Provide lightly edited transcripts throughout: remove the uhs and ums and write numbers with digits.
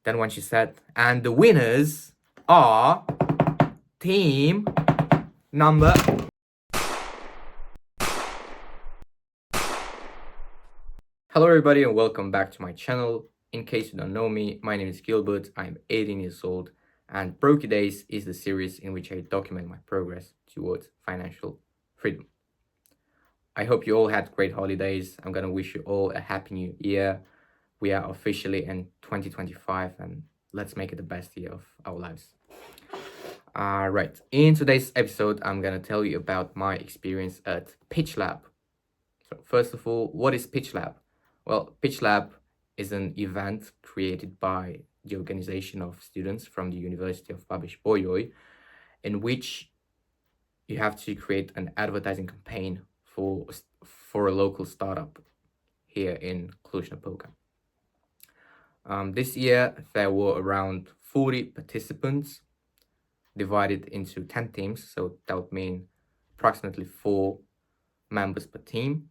Then when she said, and the winners are team number. Hello everybody and welcome back to my channel. In case you don't know me, my name is Gilbert, I'm 18 years old, and Brokie Days is the series in which I document my progress towards financial freedom. I hope you all had great holidays. I'm gonna wish you all a happy new year. We are officially in 2025 and let's make it the best year of our lives. Right, in today's episode, I'm gonna tell you about my experience at PitchLab. So first of all, what is PitchLab? Well, PitchLab is an event created by the organization of students from the University of Babeș-Bolyai, in which you have to create an advertising campaign for a local startup here in Cluj-Napoca. This year, there were around 40 participants divided into 10 teams, so that would mean approximately 4 members per team.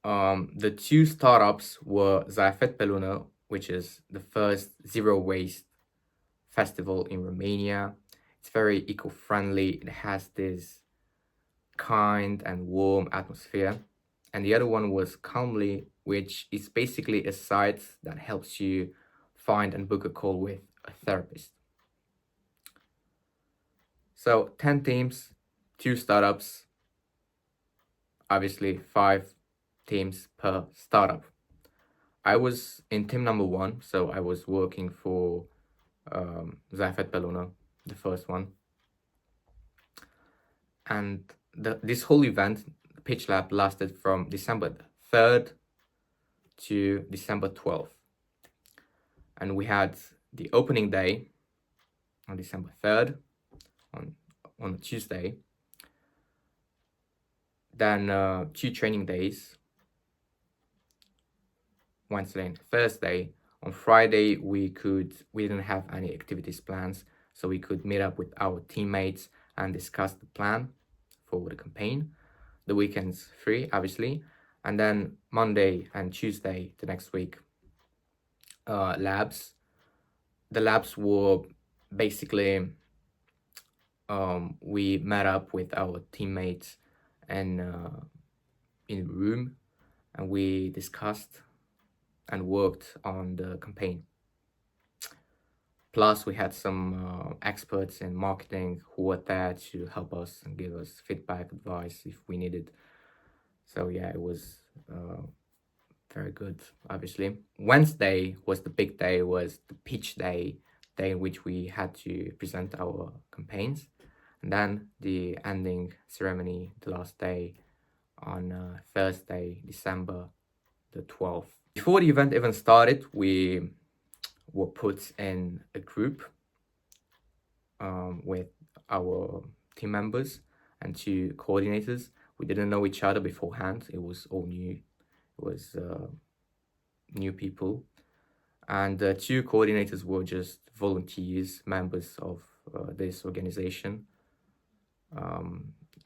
The 2 startups were Zafet pe Lună, which is the first zero waste festival in Romania. It's very eco-friendly. It has this kind and warm atmosphere. And the other one was Calmly, which is basically a site that helps you find and book a call with a therapist. So 10 teams, 2 startups, obviously 5 teams per startup. I was in team number 1, so I was working for Zafet pe Lună, the first one. And this whole event, PitchLab, lasted from December 3rd to December 12th. And we had the opening day on December 3rd, on a Tuesday. Then 2 training days, Wednesday and Thursday. On Friday, we didn't have any activities plans, so we could meet up with our teammates and discuss the plan for the campaign. The weekends free, obviously. And then Monday and Tuesday, the next week, labs. The labs were basically, we met up with our teammates and in a room, and we discussed and worked on the campaign. Plus, we had some experts in marketing who were there to help us and give us feedback, advice if we needed. So yeah, it was very good, obviously. Wednesday was the big day, was the pitch day in which we had to present our campaigns. And then the ending ceremony, the last day, on Thursday, December the 12th. Before the event even started, we were put in a group with our team members and 2 coordinators. We didn't know each other beforehand. It was all new. It was new people. And 2 coordinators were just volunteers, members of this organization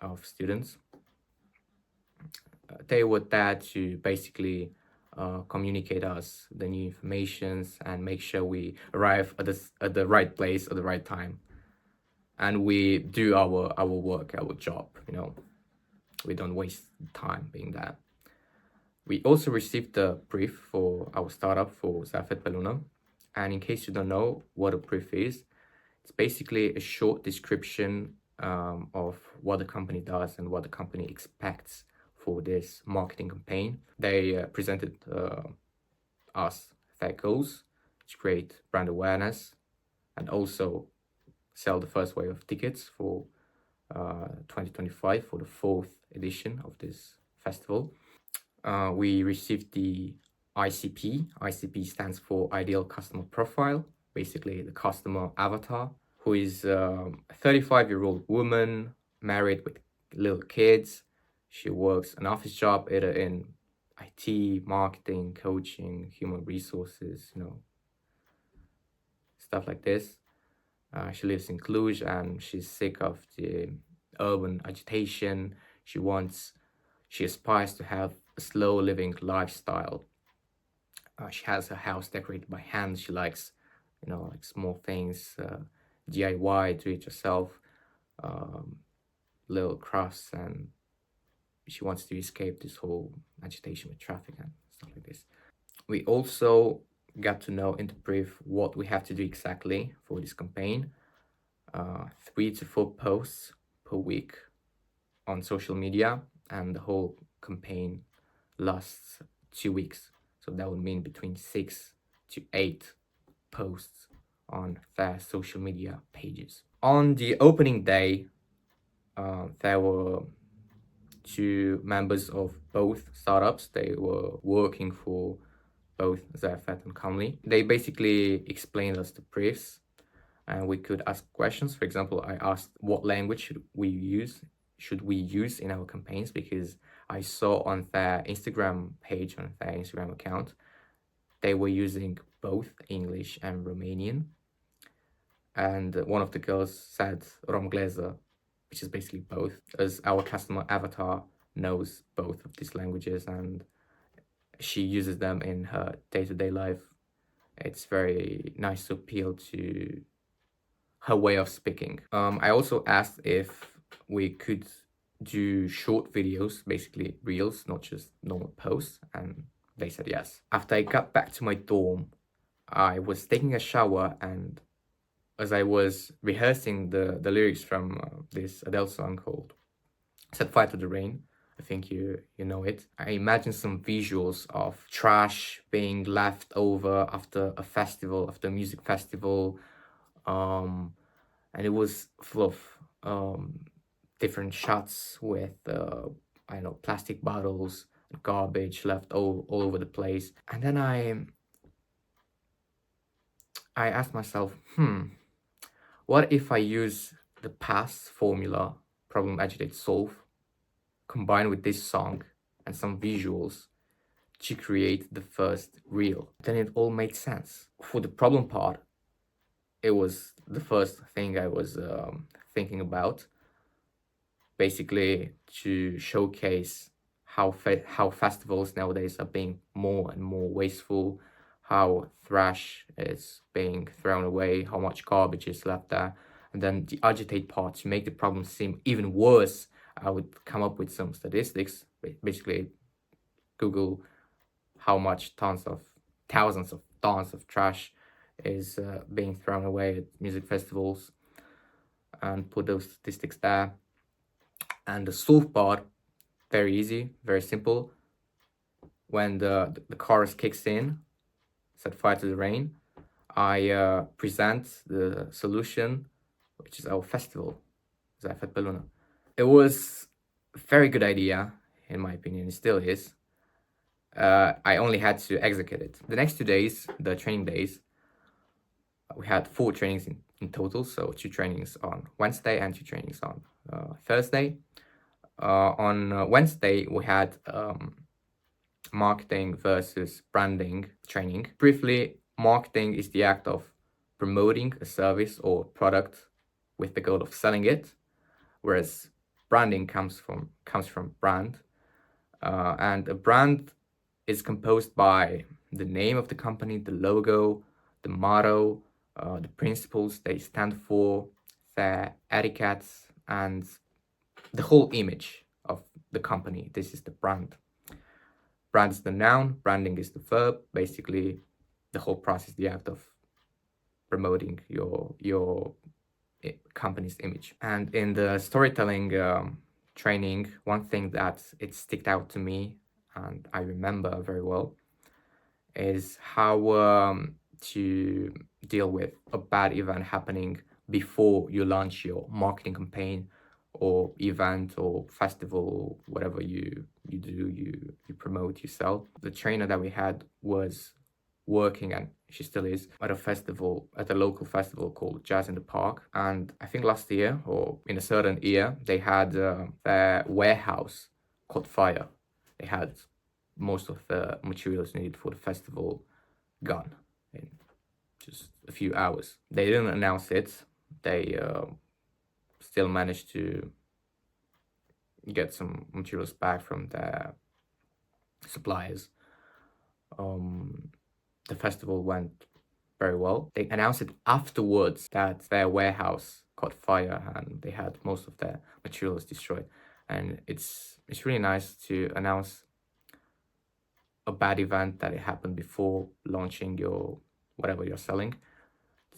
of students. They were there to basically communicate us the new informations and make sure we arrive at the right place at the right time, and we do our work, our job. We don't waste time being there. We also received the brief for our startup for Zafet pe Lună, and in case you don't know what a brief is, it's basically a short description of what the company does and what the company expects for this marketing campaign. They presented us their goals to create brand awareness and also sell the first wave of tickets for 2025 for the 4th edition of this festival. We received the ICP. ICP stands for Ideal Customer Profile, basically the customer avatar, who is a 35-year-old woman, married with little kids. She works an office job either in IT, marketing, coaching, human resources, stuff like this. She lives in Cluj and she's sick of the urban agitation. She aspires to have a slow living lifestyle. She has her house decorated by hand. She likes, like small things, DIY, do it yourself, um, little crafts, and she wants to escape this whole agitation with traffic and stuff like this. We also got to know into brief what we have to do exactly for this campaign. 3 to 4 posts per week on social media, and the whole campaign lasts 2 weeks. So that would mean between 6 to 8 posts on their social media pages. On the opening day, there were 2 members of both startups. They were working for both Zafat and Comly. They basically explained us the briefs, and we could ask questions. For example, I asked what language should we use in our campaigns, because I saw on their Instagram page, on their Instagram account, they were using both English and Romanian. And one of the girls said Romgleza, which is basically both, as our customer avatar knows both of these languages and she uses them in her day-to-day life. It's very nice to appeal to her way of speaking. I also asked if we could do short videos, basically reels, not just normal posts, and they said yes. After I got back to my dorm, I was taking a shower, and as I was rehearsing the lyrics from this Adele song called Set Fire to the Rain, I think you know it, I imagined some visuals of trash being left over after a festival, after a music festival, and it was full of different shots with I don't know, plastic bottles, garbage left all over the place. And then I asked myself, what if I use the past formula, problem, agitate, solve, combined with this song and some visuals to create the first reel? Then it all made sense. For the problem part, it was the first thing I was thinking about, basically to showcase how festivals nowadays are being more and more wasteful, how trash is being thrown away, how much garbage is left there. And then the agitate part, to make the problem seem even worse, I would come up with some statistics, basically Google how much thousands of tons of trash is being thrown away at music festivals, and put those statistics there. And the solve part, very easy, very simple. When the chorus kicks in, Set Fire to the Rain, I present the solution, which is our festival, Zafat Baluna. It was a very good idea, in my opinion. It still is. I only had to execute it. The next 2 days, the training days, we had 4 trainings in total. So 2 trainings on Wednesday and 2 trainings on Thursday. On Wednesday, we had marketing versus branding training. Briefly, marketing is the act of promoting a service or product with the goal of selling it, whereas branding comes from brand. And a brand is composed by the name of the company, the logo, the motto, the principles they stand for, their etiquettes, and the whole image of the company. This is the brand. Brand is the noun, branding is the verb. Basically, the whole process, the act of promoting your company's image. And in the storytelling training, one thing that it sticked out to me, and I remember very well, is how to deal with a bad event happening before you launch your marketing campaign or event or festival, whatever you do, you promote, you sell. The trainer that we had was working, and she still is, at a local festival called Jazz in the Park. And I think last year, or in a certain year, they had their warehouse caught fire. They had most of the materials needed for the festival gone in just a few hours. They didn't announce it. They still managed to get some materials back from their suppliers. the festival went very well. They announced it afterwards that their warehouse caught fire and they had most of their materials destroyed. And it's really nice to announce a bad event that it happened before launching your whatever you're selling,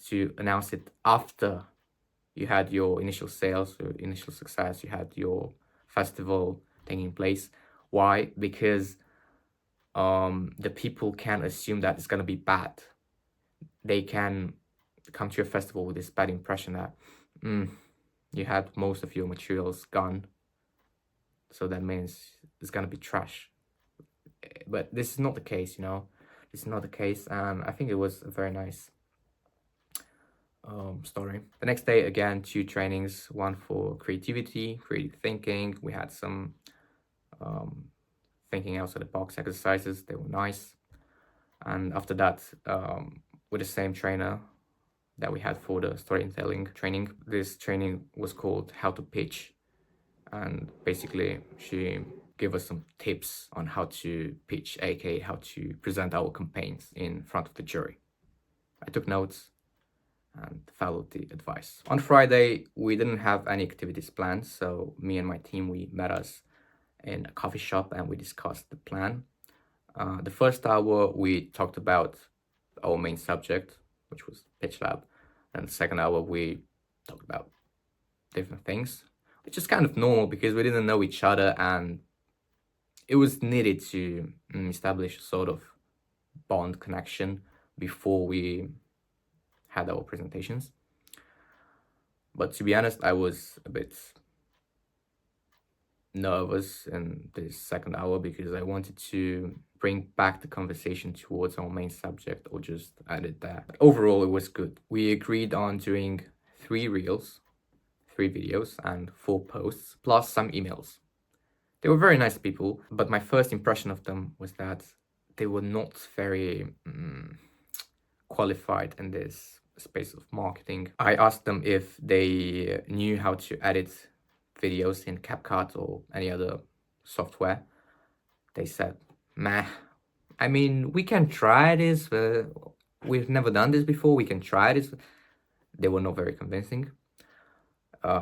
to announce it after you had your initial sales, your initial success, you had your festival taking place. Why? Because the people can assume that it's gonna be bad. They can come to your festival with this bad impression that you had most of your materials gone, so that means it's gonna be trash. But this is not the case, you know. This is not the case, and I think it was a very nice story. The next day, again, 2 trainings, one for creativity, creative thinking. We had some thinking outside the box exercises. They were nice. And after that, with the same trainer that we had for the storytelling training, this training was called How to Pitch. And basically, she gave us some tips on how to pitch, aka how to present our campaigns in front of the jury. I took notes and followed the advice. On Friday, we didn't have any activities planned, so me and my team, we met us in a coffee shop and we discussed the plan. The first hour, we talked about our main subject, which was PitchLab. And the second hour, we talked about different things, which is kind of normal because we didn't know each other and it was needed to establish a sort of bond connection before we had our presentations. But to be honest, I was a bit nervous in this second hour because I wanted to bring back the conversation towards our main subject or just edit that. But overall, it was good. We agreed on doing 3 reels, 3 videos and 4 posts, plus some emails. They were very nice people, but my first impression of them was that they were not very qualified in this space of marketing. I asked them if they knew how to edit videos in CapCut or any other software. They said, meh. I mean, we can try this. We've never done this before. We can try this. They were not very convincing.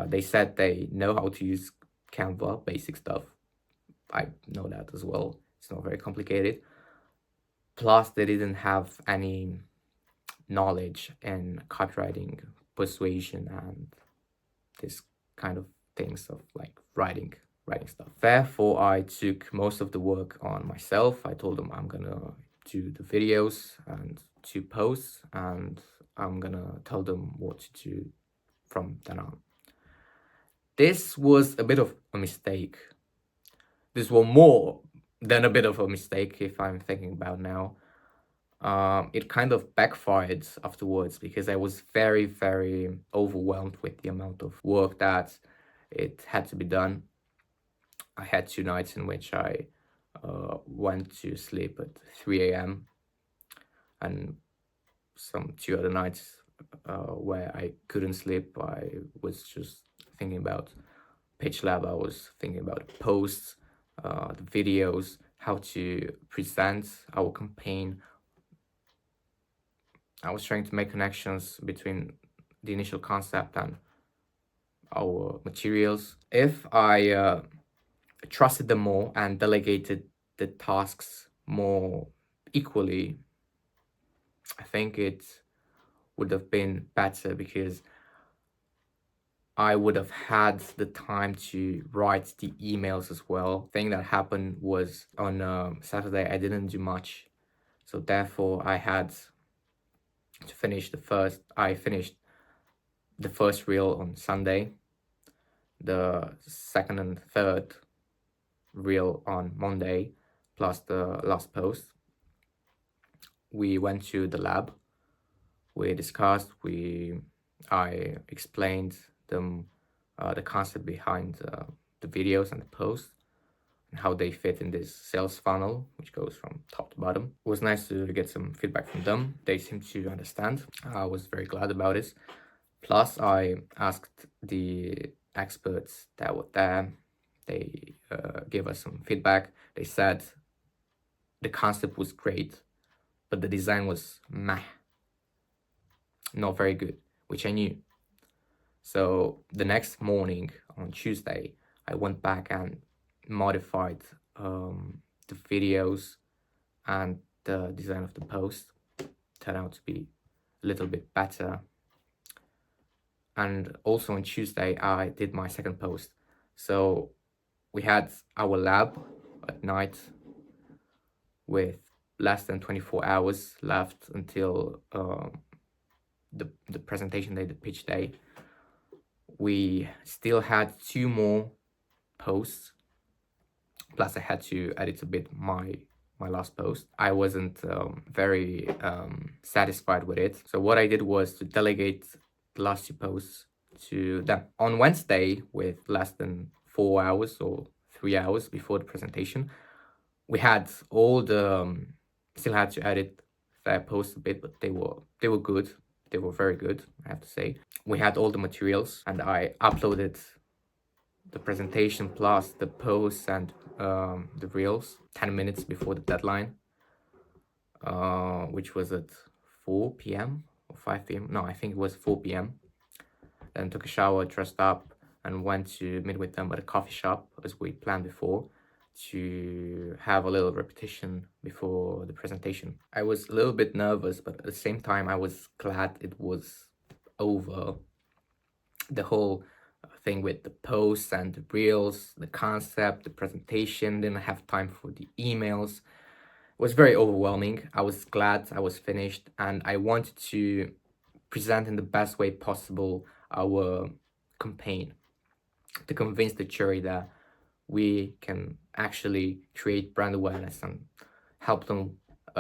They said they know how to use Canva, basic stuff. I know that as well. It's not very complicated. Plus, they didn't have any knowledge in copywriting, persuasion, and this kind of things of like writing stuff. Therefore, I took most of the work on myself. I told them I'm gonna do the videos and 2 posts, and I'm gonna tell them what to do from then on. This was a bit of a mistake. This was more than a bit of a mistake if I'm thinking about now. It kind of backfired afterwards because I was very, very overwhelmed with the amount of work that it had to be done. I had 2 nights in which I went to sleep at 3 a.m. and some 2 other nights where I couldn't sleep. I was just thinking about PitchLab. I was thinking about posts, the videos, how to present our campaign. I was trying to make connections between the initial concept and our materials. If I trusted them more and delegated the tasks more equally, I think it would have been better because I would have had the time to write the emails as well. The thing that happened was on Saturday, I didn't do much. So therefore, I had to finish I finished the first reel on Sunday, the second and third reel on Monday, plus the last post. We went to the lab, we discussed, I explained them the concept behind the videos and the posts and how they fit in this sales funnel, which goes from top to bottom. It was nice to get some feedback from them. They seemed to understand. I was very glad about it. Plus, I asked the experts that were there. They gave us some feedback. They said the concept was great, but the design was meh, not very good, which I knew. So the next morning on Tuesday, I went back and modified the videos and the design of the post. Turned out to be a little bit better. And also on Tuesday, I did my second post. So we had our lab at night with less than 24 hours left until the presentation day, the pitch day. We still had 2 more posts, plus I had to edit a bit my last post. I wasn't very satisfied with it, so what I did was to delegate the last 2 posts to them. On Wednesday, with less than 4 hours or 3 hours before the presentation, we had all the still had to edit their posts a bit, but they were good. They were very good, I have to say. We had all the materials, and I uploaded the presentation plus the posts and the reels 10 minutes before the deadline, which was at 4 p.m. or 5 p.m. No, I think it was 4 p.m. Then took a shower, dressed up, and went to meet with them at a coffee shop as we planned before, to have a little repetition before the presentation. I was a little bit nervous, but at the same time I was glad it was over. The whole thing with the posts and the reels, the concept, the presentation, didn't have time for the emails. It was very overwhelming. I was glad I was finished, and I wanted to present in the best way possible our campaign, to convince the jury that we can actually create brand awareness and help them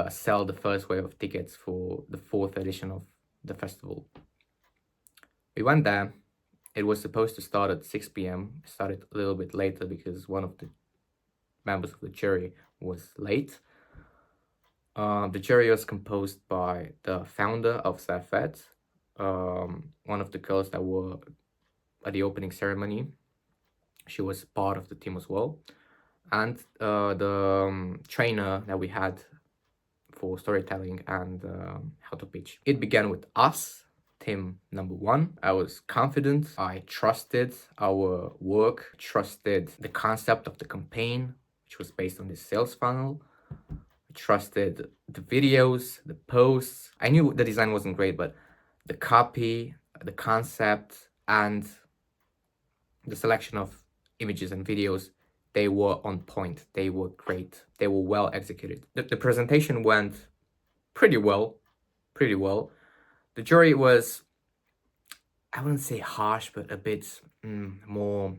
sell the first wave of tickets for the 4th edition of the festival. We went there. It was supposed to start at 6 p.m. It started a little bit later because one of the members of the jury was late. The jury was composed by the founder of Safed, one of the girls that were at the opening ceremony. She was part of the team as well. And the trainer that we had for storytelling and how to pitch. It began with us, team number 1. I was confident. I trusted our work, trusted the concept of the campaign, which was based on the sales funnel. I trusted the videos, the posts. I knew the design wasn't great, but the copy, the concept, and the selection of images and videos, they were on point. They were great. They were well executed. The presentation went pretty well. The jury was, I wouldn't say harsh, but a bit more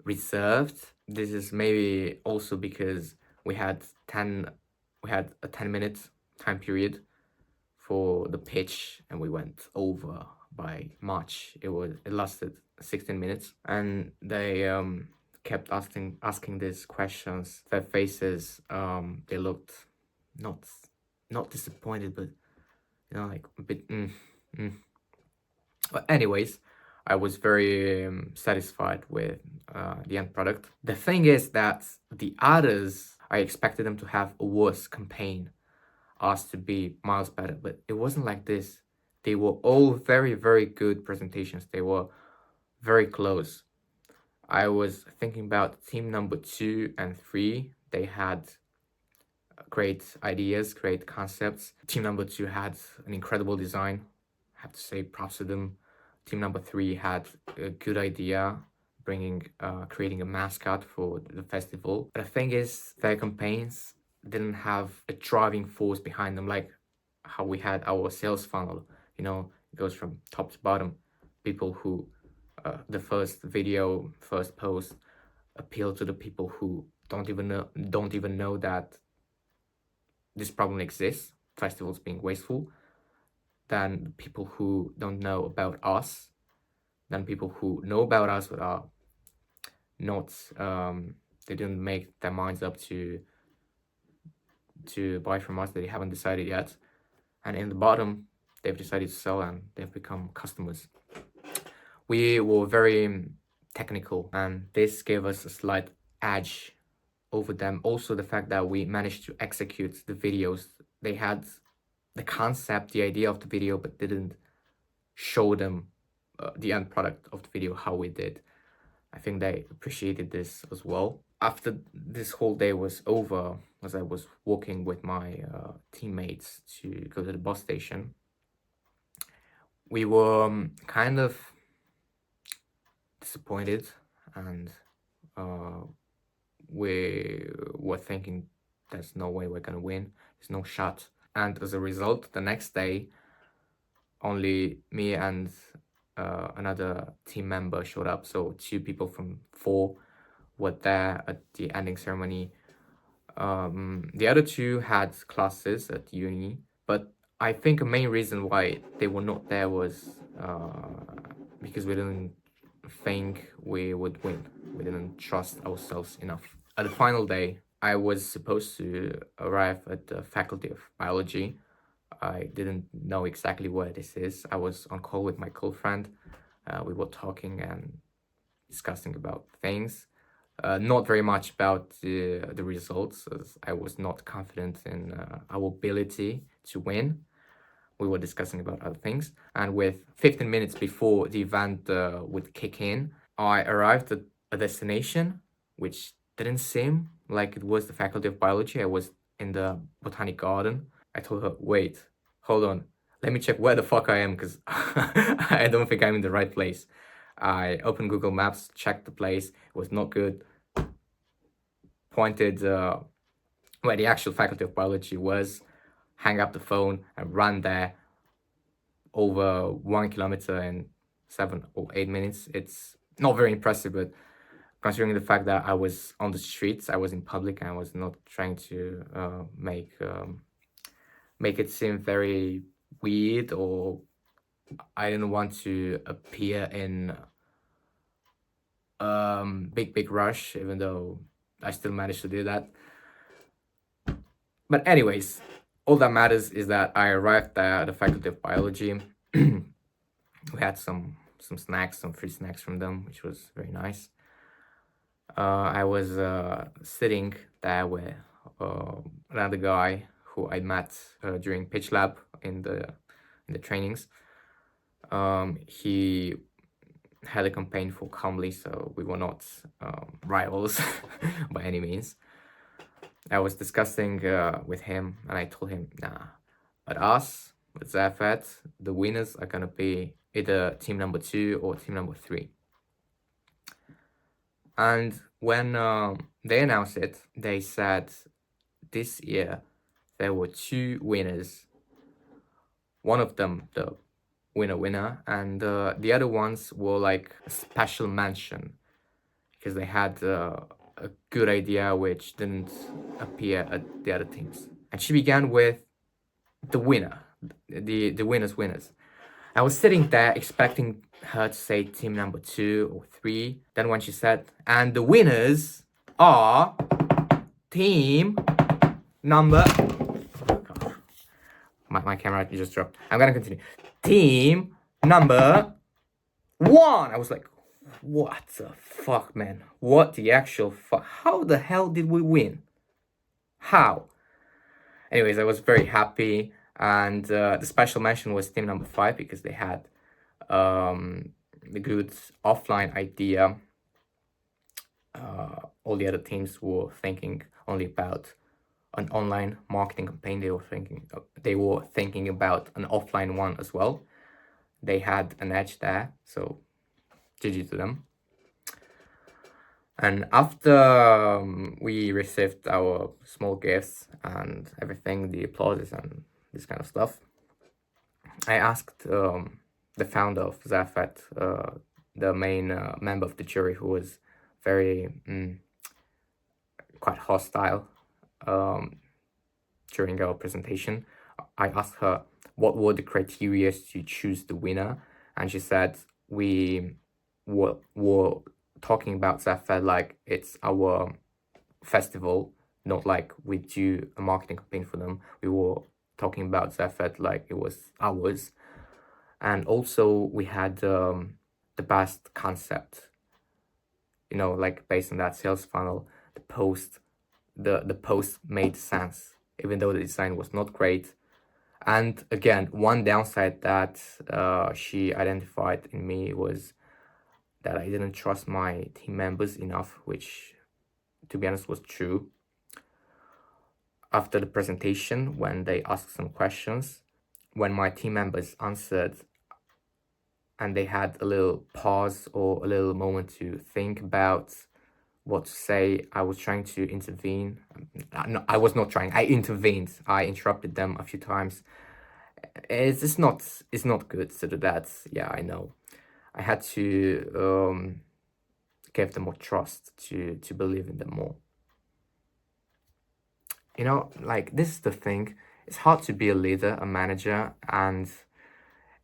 reserved. This is maybe also because we had a 10-minute time period for the pitch, and we went over by much. It lasted 16 minutes, and they kept asking these questions. Their faces, they looked not disappointed, but like a bit But anyways, I was very satisfied with the end product. The thing is that the others, I expected them to have a worse campaign, us to be miles better, but it wasn't like this. They were all very, very good presentations. They were very close. I was thinking about team number 2 and 3. They had great ideas, great concepts. Team number 2 had an incredible design. I have to say props to them. Team number 3 had a good idea, creating a mascot for the festival. But the thing is, their campaigns didn't have a driving force behind them, like how we had our sales funnel. It goes from top to bottom. People who, the first video, first post, appeal to the people who don't even know that this problem exists, festivals being wasteful. Then people who don't know about us, then people who know about us but are not, they didn't make their minds up to buy from us. They haven't decided yet, and in the bottom, they've decided to sell and they've become customers. We were very technical, and this gave us a slight edge over them. Also, the fact that we managed to execute the videos they had the concept, the idea of the video, but didn't show them the end product of the video, how we did. I think they appreciated this as well. After this whole day was over, as I was walking with my teammates to go to the bus station, we were kind of disappointed, and we were thinking there's no way we're gonna win, there's no shot. And as a result, the next day, only me and another team member showed up. So 2 people from 4 were there at the ending ceremony. The other 2 had classes at uni, but I think a main reason why they were not there was because we didn't think we would win. We didn't trust ourselves enough. At the final day, I was supposed to arrive at the Faculty of Biology. I didn't know exactly where this is. I was on call with my girlfriend. We were talking and discussing about things. Not very much about the results, as I was not confident in our ability to win. We were discussing about other things. And with 15 minutes before the event would kick in, I arrived at a destination which didn't seem like it was the Faculty of Biology. I was in the Botanic Garden. I told her, wait, hold on, let me check where the fuck I am, because I don't think I'm in the right place. I opened Google Maps, checked the place, it was not good. Pointed where the actual Faculty of Biology was, hang up the phone and run there over 1 kilometer in 7 or 8 minutes. It's not very impressive, but considering the fact that I was on the streets, I was in public, and I was not trying to make it seem very weird, or I didn't want to appear in big rush, even though I still managed to do that. But anyways, all that matters is that I arrived there at the Faculty of Biology. We had some snacks, some free snacks from them, which was very nice. I was sitting there with another guy who I met during PitchLab in the trainings. He had a campaign for Comely, so we were not rivals by any means. I was discussing with him, and I told him, nah, at us, with Zafat, the winners are gonna be either team number 2 or team number 3. And when they announced it, they said this year there were 2 winners. One of them, the winner, and the other ones were like a special mention, because they had a good idea which didn't appear at the other teams. And she began with the winner, the winners. I was sitting there expecting her to say team number 2 or 3. Then when she said, and the winners are team number... Oh God. My camera just dropped. I'm gonna continue. Team number 1. I was like, what the fuck, man? What the actual fuck? How the hell did we win? How? Anyways, I was very happy. And the special mention was team number 5, because they had the good offline idea. All the other teams were thinking only about an online marketing campaign. They were thinking about an offline one as well. They had an edge there, so GG to them. And after we received our small gifts and everything, the applauses and this kind of stuff, I asked the founder of Zafat, the main member of the jury, who was very quite hostile during our presentation. I asked her what were the criteria to choose the winner, and she said we were talking about Zafat like it's our festival, not like we do a marketing campaign for them. We were talking about Zafat like it was ours. And also we had the best concept, you know, like based on that sales funnel. The post made sense. even though the design was not great. And again, one downside that she identified in me was that I didn't trust my team members enough, which, to be honest, was true. After the presentation, when they asked some questions, when my team members answered and they had a little pause or a little moment to think about what to say, I was trying to intervene. No, I was not trying. I intervened. I interrupted them a few times. It's not good to do that. Yeah, I know. I had to give them more trust, to believe in them more. You know, like, this is the thing. It's hard to be a leader, a manager, and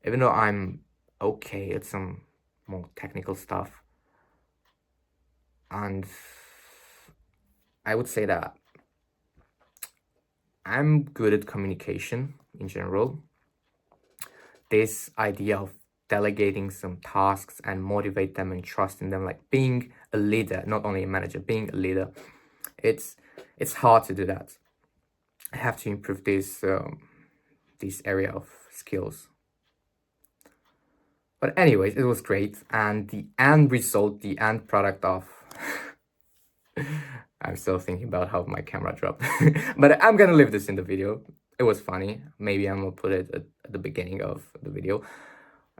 even though I'm okay at some more technical stuff, and I would say that I'm good at communication in general. This idea of delegating some tasks and motivate them and trusting them, like being a leader, not only a manager, being a leader, it's hard to do that. I have to improve this area of skills. But anyways, it was great, and the end result, the end product of I'm still thinking about how my camera dropped. But I'm gonna leave this in the video. It was funny. Maybe I'm gonna put it at the beginning of the video.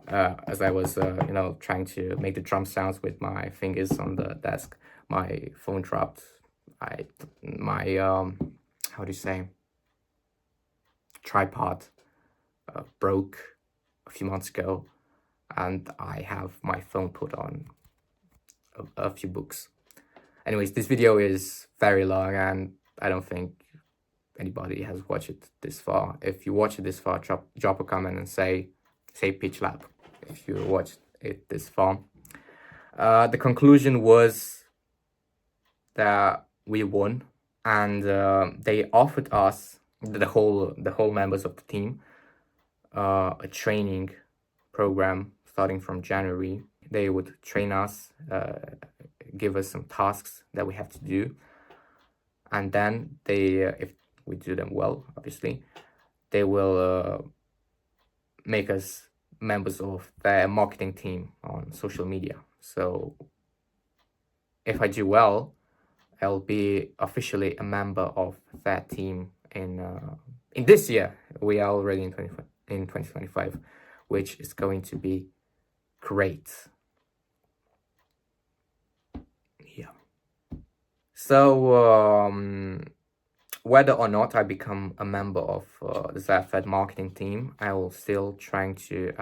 As I was, you know, trying to make the drum sounds with my fingers on the desk, my phone dropped. My how do you say, tripod broke a few months ago, and I have my phone put on a few books. Anyways, this video is very long, and I don't think anybody has watched it this far. If you watch it this far, drop a comment and say PitchLab if you watched it this far. The conclusion was that we won, and they offered us, the whole members of the team, a training program starting from January. They would train us, give us some tasks that we have to do, and then they, if we do them well, obviously, they will make us members of their marketing team on social media. So if I do well, I'll be officially a member of that team in this year. We are already in 2025, which is going to be great. Yeah. So whether or not I become a member of the Zafed marketing team, I will still try to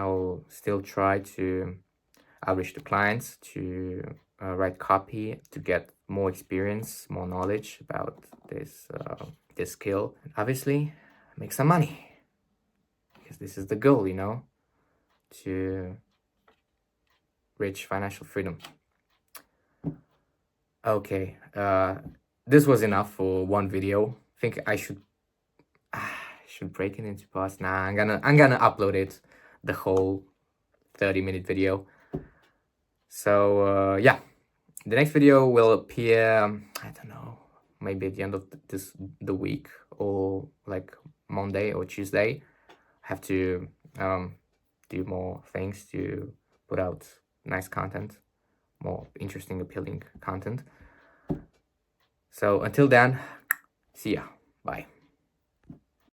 outreach to clients, to write copy, to get more experience, more knowledge about this skill, and obviously make some money, because this is the goal, you know, to reach financial freedom. Okay, this was enough for one video. I think I should break it into parts. Nah, I'm gonna upload it, the whole 30-minute video. So yeah, the next video will appear, I don't know, maybe at the end of the week, or like Monday or Tuesday. I have to do more things to put out nice content, more interesting, appealing content. So until then, see ya. Bye.